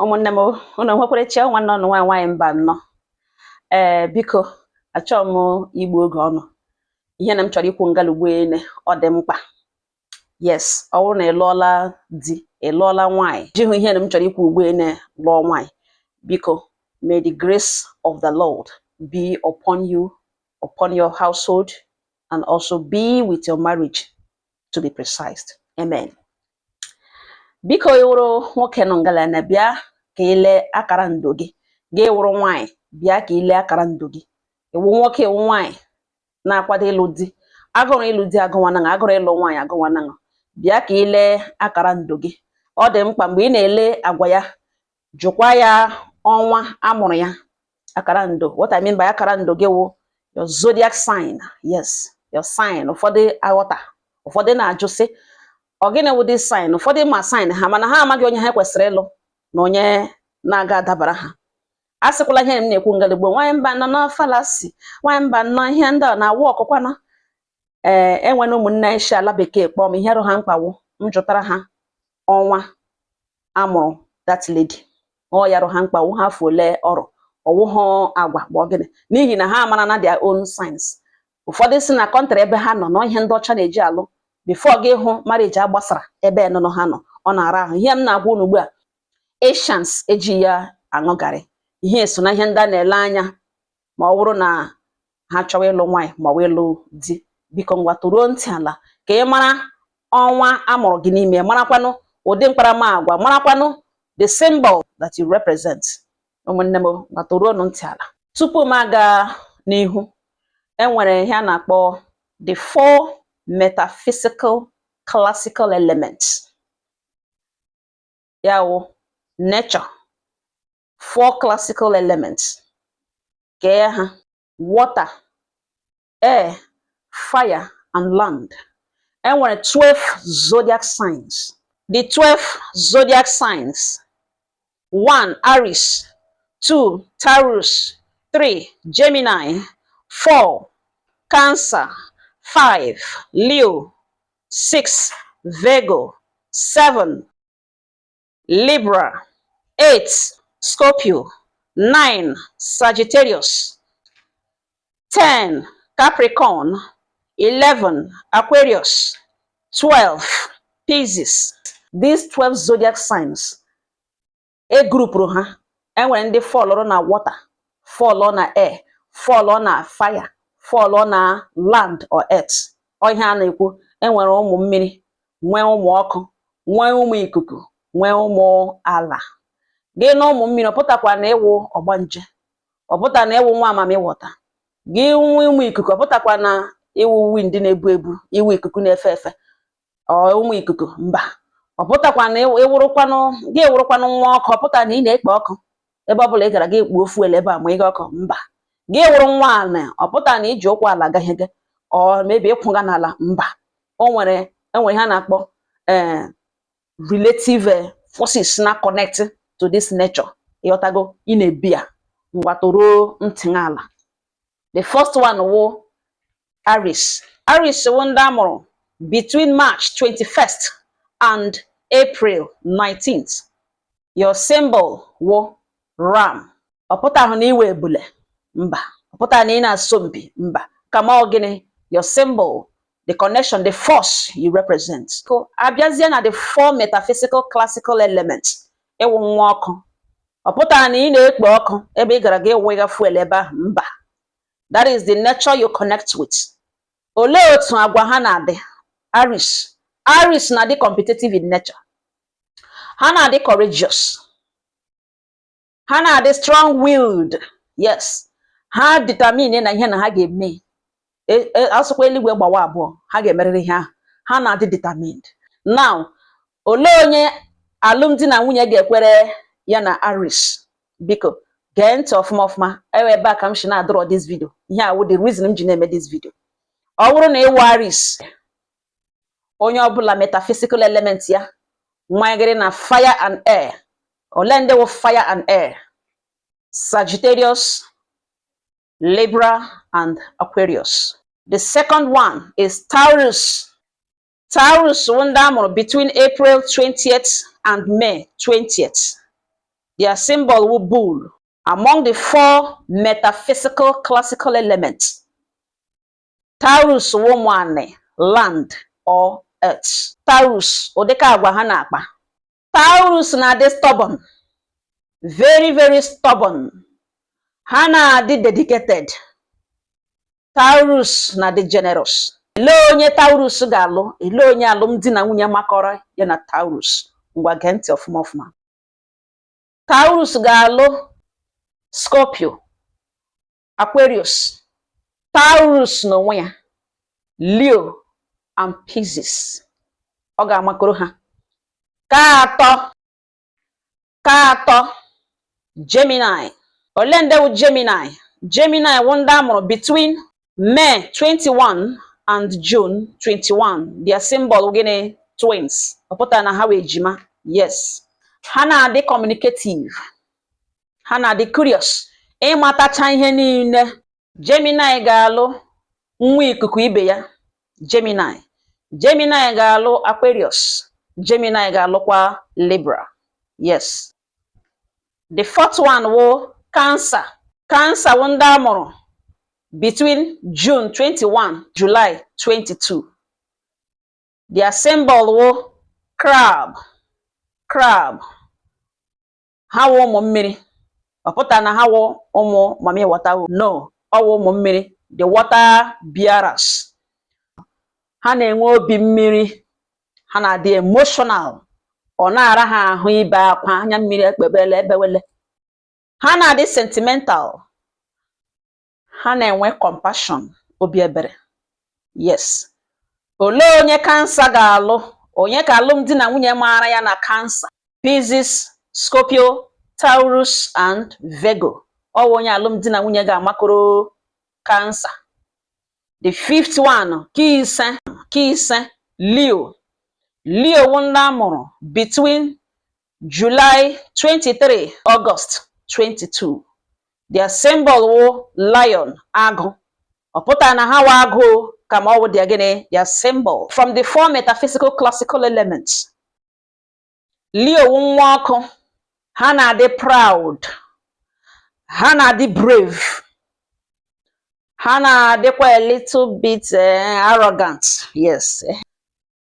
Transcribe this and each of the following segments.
ụmụnne m unu nwekwara chi nwanne ọnụ nwaanyị mba nnọọ. Biko achọrọ m igbu oge ọnụ ihe na m chọrọ ikwu ngalugbo ene ọ dị mkpa. Yes, ọ bụrụ na ị lụọla di, ị lụọla nwaanyị ji hụ ihe na m chọrọ ikwu ugbo ene lụọ nwaanyị. Biko, may the grace of the Lord be upon you, upon your household, and also be with your marriage, to be precise. Amen. Biko ịwụrụ nwoke nọ ngala na bịa ka ile akara ndo gị, gị wụrụ nwaanyị bịa ka ile akara ndo gị. Iwu nwoke iwu nwaanyị na-akwado ịlụ di, agụrụ ịlụ di agụnwananga, agụrụ ịlụ nwaanyị agụnwananga, bịa ka ile akara ndo gị. Ọ dị mkpa mgbe ị na-ele agwa ya, jụkwa ya ọnwa amụrụ ya. Akara ndo, what I mean by akara ndo gị wụ your zodiac sign. Yes, your sign. Ụfọdụ aghọta, ụfọdụ na-ajụ sị ọ gịnị wụ dị sign. Ụfọdụ ma sign ha mana ha amaghị onye ha kwesịrị ịlụ na onye na-aga adabara ha. A sịkwala ihe m na-ekwu ngalugbo nwaanyị mba nọ na falasi, nwaanyị mba nọ ihe ndị a na-awụ ọkụkwana. Enwere ụmụnne isi ala bekee kpọọ m ihe rụ ha mkpawo, m jụtara ha ọnwa amụrụ that lady. Ọ yarụ ha mkpawo, ha afọ ole ọrụ, ọwụhụ agwa bụ gịnị, n'ihi na ha amara na their own signs. Ụfọdụ si na kọntrị ebe ha nọ na ihe ndị ọcha na-eji alụ, before gị hụ marriage agbasara ebe nọ ha nọ, ọ na-ara ahụ. Ihe m na-agwa unu ugbu a, Asians eji ya aṅụ garị. Ihe so na ihe ndị a na-ele anya ma ọ bụrụ na ha chọwa ịlụ nwaanyị ma ọ bụ ịlụ di. Biko ngwa tụruo ntị ala ka ị mara ọnwa amụrụ gị n'ime, marakwanụ ụdị mkparamagwa, marakwanụ the symbol that you represent. Ụmụnne m ngwa tụruo ntị ala. Tupu m aga n'ihu, enwere ihe a na-akpọ the four metaphysical classical elements. Ya wụ nature, four classical elements. Kee ha: water, air, fire, and land. Enwere 12 zodiac signs. The 12 zodiac signs: 1 Aries, 2 Taurus, 3 Gemini, 4 Cancer, 5 Leo, 6 Virgo, 7 Libra, 8 Scorpio, 9 Sagittarius, 10 Capricorn, 11 Aquarius, 12 Pisces. These 12 zodiac signs, a group ha, enwere ndị fall na water, fall na air, fall na fire, fall na land or earth. Ọ ihe a na-ekwu, enwere ụmụ mmiri, nwee ụmụ ọkụ, nwee ụmụ ikuku, nwee ụmụ ala. Gị na ụmụ mmiri ọpụtakwa na ịwụ ọgbanje, ọpụta na ịwụ nwa amamiwọta. Gị nwe ụmụ ikuku ọpụtakwa na ịwụ wind na-ebu ebu, iwu ikuku na-efe efe, ụmụ ikuku mba. Ọpụtakwa na ịwụrụkwanụ, gị ewụrụkwanụ nwa ọkụ, ọpụta na ị na-ekpe ọkụ ebe ọbụla ị gara gị ekpuo fuel ebe a ma ị ga ọkụ mba. Gị wụrụ nwa ala, ọpụta na iji ụkwụ ala gaghị gị, ọ mebi ịkwụga n'ala mba. Enwere ha na-akpọ relative forces na connect to this nature. Ịghọtago, ị na-ebi ya. Ngwa tụruo ntị ala. The first one wụ Aries. Aries wụ ndị amụrụ between March 21st and April 19th. Your symbol wụ ram. Ọpụta ahụ na iwe ebule mba. Ọpụta na ị na-asọ mpi mba. Kama ọ gịnị, your symbol, the connection, the force you represent. So abịazie na the four metaphysical classical elements. Ewu nwa ọkụ. Ọpụta na ị na-ekpe ọkụ ebe ị gara gị ewega fuel ebe ahụ mba. That is the nature you connect with. Olee otu agwa ha na-adị? Aries. Aries na-adị competitive in nature. Ha na-adị courageous. Ha na-adị strong-willed. Yes. Ha determine na ihe na ha ga-eme. Asụkwa eluigwe gbawa abụọ, ha ga-emerịrị ihe ahụ. Ha na-adị determined. Now, olee onye alụmdi na nwunye ga-ekwere ya na Aries? Biko gee ntị ọfụma ọfụma. Ebe a ka m si na-adọrọ this video. Ihe a wụ the reason m ji na-eme this video. Ọ bụrụ na ịwụ Aries, onye ọbụla metaphysical element ya nwanyegịrị na fire and air. Ole ndị wụ fire and air? Sagittarius, Libra, and Aquarius. The second one is Taurus. Taurus wụ ndị amụrụ between April 20th and May 20th. Their symbol will bull. Among the 4 metaphysical classical elements, Taurus woman, land or earth. Taurus, odeka agwa ha na-akpa. Taurus na-adị stubborn, very very stubborn. Ha na-adị dedicated. Taurus na-adị generous. Ele onye Taurus ga-alụ, ele onye alụmdi na nwunye makọrọ ya na Taurus. Ngwa gee ntị ọfụma ọfụma. Taurus ga-alụ Scorpio, Aquarius, Taurus n'onwe ya, Leo and Pisces. Ọ ga-amakọrọ ha. Ka atọ Gemini. Ole ndị wụ Gemini? Gemini wụ ndị amụrụ between May 21 and June 21. Their symbol gịnị? Twins. Ọ pụtara na ha wee ejima. Yes. Ha na-adị communicative. Ha na-adị curious. Ịmatacha ihe niile. Gemini ga-alụ nwa ikuku ibe ya. Gemini. Gemini ga-alụ Aquarius. Gemini ga-alụkwa Libra. Yes. The 4th one wụ Cancer. Cancer wụ ndị amụrụ between June 21, July 22. Their symbol wụ crab. Crab. Ha wụ ụmụ mmiri. Ọ pụtara na ha wụ ụmụ mami water. No, ọ wụ ụmụ mmiri. The water bearers. Ha na-enwe obi mmiri. Ha na-adị emotional. Ọ na-ara ha ahụ ibe akwa, anya mmiri ekpebele ebewele. Ha na-adị sentimental. Ha na-enwe compassion, obi ebere. Yes. Olee onye Cancer ga-alụ? Onye ka alụmdi na nwunye mara ya na Cancer? Pisces, Scorpio, Taurus and Virgo. Ọ onye alụmdi na nwunye ga-amakọrọ Cancer. The 5th one, Kise, Leo. Leo wụ ndị amụrụ between July 23, August 22. Their symbol wụ lion, agụ. Ọ pụtara na ha wụ agụ kama ọ wụ dia gịnị? Their symbol. From the 4 metaphysical classical elements, Leo wụ nwa ọkụ. Ha na-adị proud. Ha na-adị brave. Ha na-adịkwa a little bit arrogant. Yes.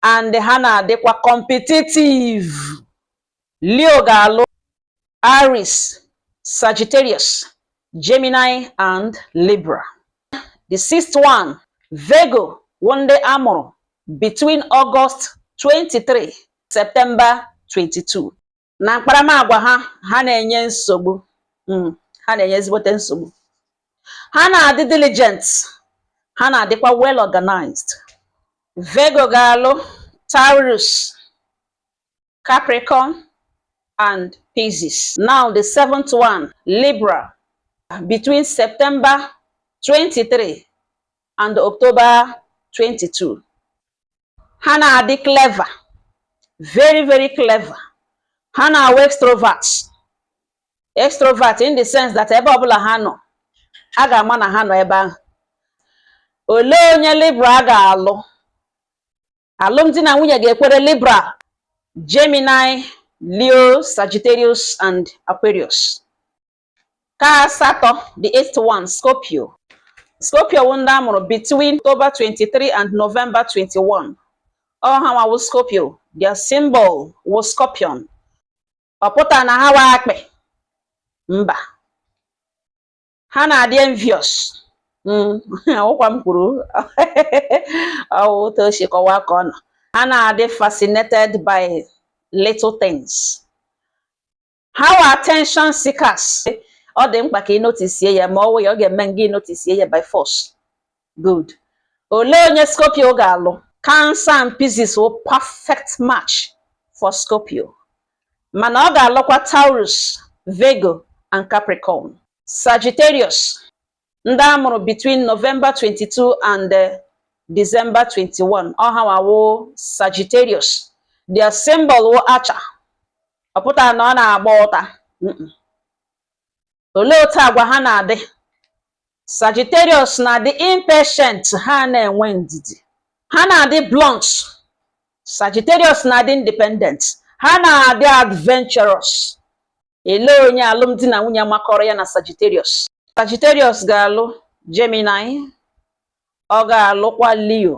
And ha na-adịkwa competitive. Leo ga-alụ Aries, Sagittarius, Gemini and Libra. The 6th one, Virgo, wụ ndị amụrụ between August 23, September 22. Na mkparamagwa ha na-enye nsogbu. Ha na-enye ezigbote nsogbu. Ha na-adị diligent. Ha na-adịkwa well organized. Virgo ga-alụ Taurus, Capricorn and Pisces. Now the 7th one, Libra, between September 23 and October 22. Ha na-adị clever, very very clever. Ha na-awụ extroverts. Extrovert in the sense that ebe ọbụla ha nọ, a ga-ama na ha nọ ebe ahụ. Olee onye Libra ga-alụ? Alụmdi na nwunye ga-ekwere Libra, Gemini, Leo, Sagittarius and Aquarius. Ka asatọ, the 8th one, Scorpio. Scorpio wụ ndị amụrụ between October 23 and November 21. Ọ ha wụ Scorpio. Their symbol wụ scorpion. Ọ pụtara na ha wụ akpị. Mba. Ha na-adị envious. Ọkwa m kwuru. Ọ to shikọwa ka ọ nọ. Ha na-adị fascinated by little things. Ha wụ attention seekers. Ọ dị mkpa ka ị notice ya ma ọ wụ ya ọ ga-eme gị notice ya by force. Good. Olee onye Scorpio ga-alụ? Cancer and Pisces wụ perfect match for Scorpio. Mana ọ ga-alụkwa Taurus, Virgo and Capricorn. Sagittarius, ndị amụrụ between November 22 and December 21. Ọ ha wụ Sagittarius. Their symbol wụ archer. Ọ pụtara na ọ na-agba ụta. Olee otu agwa ha na-adị? Sagittarius na-adị impatient. Ha na-enwe ndidi. Ha na-adị blunt. Sagittarius na-adị independent. Ha na-adị adventurous. ele onye alụmdi na nwunye makọrọ ya na Sagittarius. Sagittarius ga-alụ Gemini, ọ ga-alụkwa Leo,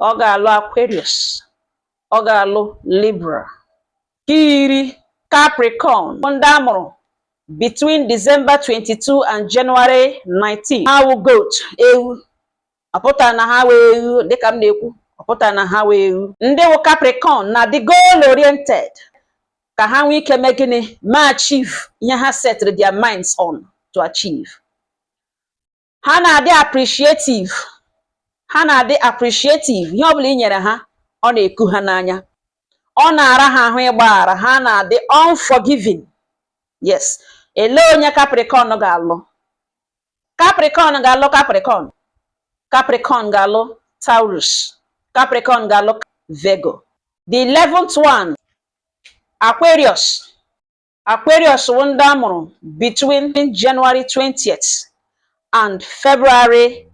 ọ ga-alụ Aquarius, ọ ga-alụ Libra. Iri Capricorn, ndị amụrụ between December 22 and January 19. Ha wụ goat, ewu. Ọpụta na ha wee ewu, dịka m na-ekwu, ọpụta na ha wee ewu. Ndị wụ Capricorn na the goal oriented, ka ha nwee ike mee gịnị? Ma achieve ihe ha set their minds on to achieve. Ha na-adị appreciative. Ha na-adị appreciative. Ihe ọbụla i nyere ha, ọ na-eku ha n'anya. Ọ na-ara ha ahụ ịgbaghara. Ha na-adị unforgiving. Yes. Ele onye Capricorn ga-alụ? Capricorn ga-alụ Capricorn. Capricorn ga-alụ Taurus. Capricorn ga-alụ Virgo. The 11th one, Aquarius. Aquarius wụ ndị amụrụ between January 20th and February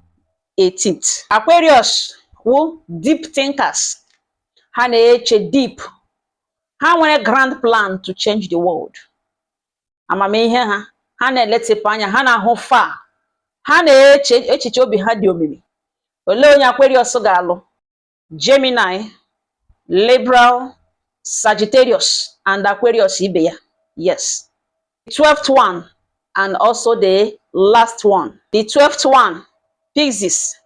18th. Aquarius wụ deep thinkers. Ha na-eche deep. Ha nwere grand plan to change the world. Amamihe ha, ha na-eletịpụ anya, ha na-ahụ far. Ha na-eche echiche obi ha dị omimi. Olee onye Aquarius ga-alụ? Gemini, Libra, Sagittarius, and Aquarius ibe ya. Yes. The 12th one, and also the last one. The 12th one, Pisces.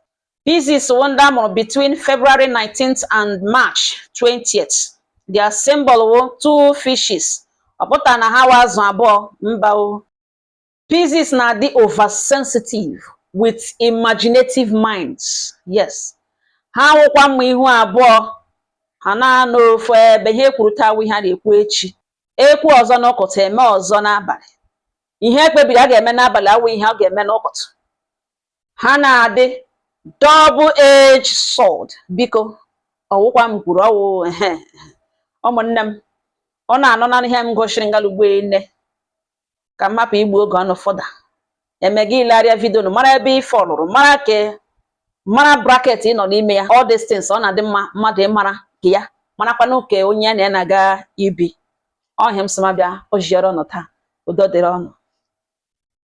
Pisces wonder between February 19th and March 20th. Their symbol was two fishes. Ọpụta na ha wazụ abụọ mba o. Pisces na dị oversensitive with imaginative minds. Yes. Ha nwekwa mma ihu abụọ. Ha na-anọ ofu ebe ihe kwuruta ihe ha na-ekwu echi. Ekwu ọzọ n'ụkọtụ eme ọzọ n'abalị. Ihe ekpebiri a ga-eme n'abalị awụ ihe a ga-eme n'ụkọtụ. Ha na-adị double-edged sword. Biko, ọwụkwa m kwuru ọwụ ụmụnne m. Ọ na-anọ na ihe m gosiri ngalugbo nne. Ka mmapụ igbu oge ọnụ fọda. Eme gị ilegharịa vidio nụ mara ebe ife ọlụrụ, mara bracket ị nọ n'ime ya. All these things ọ na-adị mma mmadụ ịmara nke ya. Marakwana uke onye na ya na-aga ibi. Ọhịa m sị ma bịa o jiere ọnụ taa. Udo dịrị ọnụ.